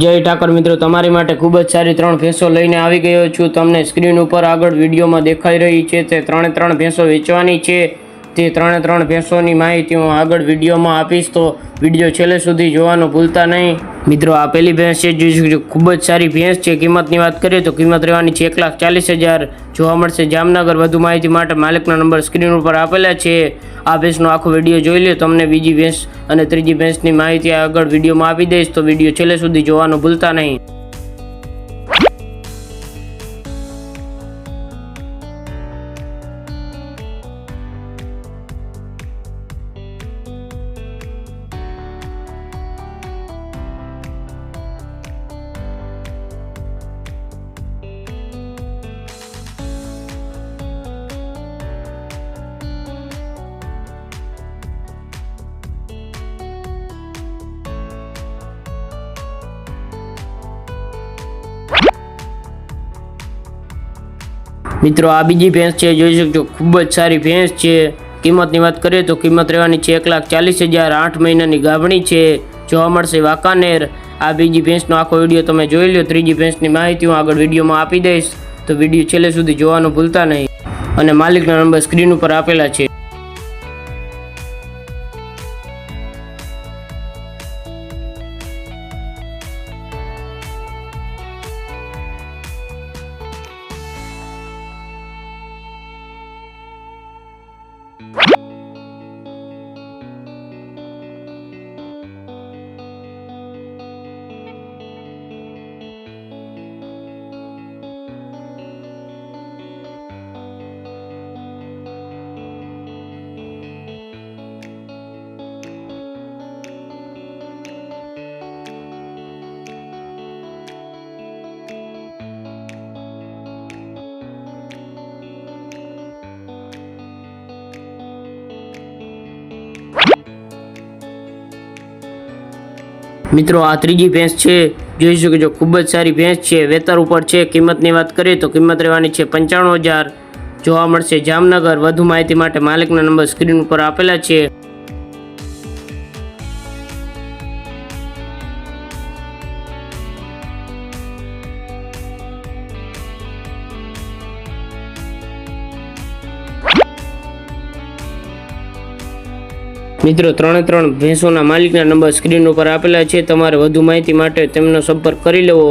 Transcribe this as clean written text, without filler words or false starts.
જય ઠાકર મિત્રો, તમારી માટે ખૂબ જ સારી 3 ભેંસો લઈને આવી ગયો છું। તમને સ્ક્રીન ઉપર આગળ વિડીયોમાં દેખાઈ રહી છે તે 3 ભેંસો વેચવાની છે। તે 3 ભેંસોની માહિતી હું આગળ વિડીયોમાં આપીશ, તો વિડીયો છેલ્લે સુધી જોવાનું ભૂલતા નહીં। મિત્રો, આ પહેલી ભેંસ છે, જે ખૂબ જ સારી ભેંસ છે। કિંમતની વાત કરીએ તો કિંમત રહેવાની છે 1,40,000, જોવા મળશે જામનગર। વધુ માહિતી માટે માલિકના નંબર સ્ક્રીન ઉપર આપેલા છે। આ ભેંસનો આખો વિડીયો જોઈ લો। તમને બીજી ભેંસ અને ત્રીજી ભેંસની માહિતી આગળ વિડીયોમાં આપી દઈશ, તો વિડીયો છેલ્લે સુધી જોવાનું ભૂલતા નહીં। મિત્રો, આ બીજી ભેંસ છે, જોઈ શકજો ખૂબ જ સારી ભેંસ છે। કિંમતની વાત કરીએ તો કિંમત રહેવાની છે 1,40,000, 8 મહિનાની ગાભણી છે, જોવા મળશે વાંકાનેર। આ બીજી ભેંસનો આખો વિડીયો તમે જોઈ લો। ત્રીજી ભેંસની માહિતી હું આગળ વિડીયોમાં આપી દઈશ, તો વિડીયો છેલ્લે સુધી જોવાનું ભૂલતા નહીં। અને માલિકના નંબર સ્ક્રીન ઉપર આપેલા છે। મિત્રો, આ ત્રીજી ભેંસ છે, જોઈ શકો છો ખૂબ જ સારી ભેંસ છે, વેતર ઉપર છે। કિંમતની વાત કરીએ તો કિંમત રહેવાની છે 95,000, જોવા મળશે જામનગર। વધુ માહિતી માટે માલિકના નંબર સ્ક્રીન ઉપર આપેલા છે। મિત્રો, 3 ભેંસોના માલિકના નંબર સ્ક્રીન ઉપર આપેલા છે। તમારે વધુ માહિતી માટે તેમનો સંપર્ક કરી લેવો।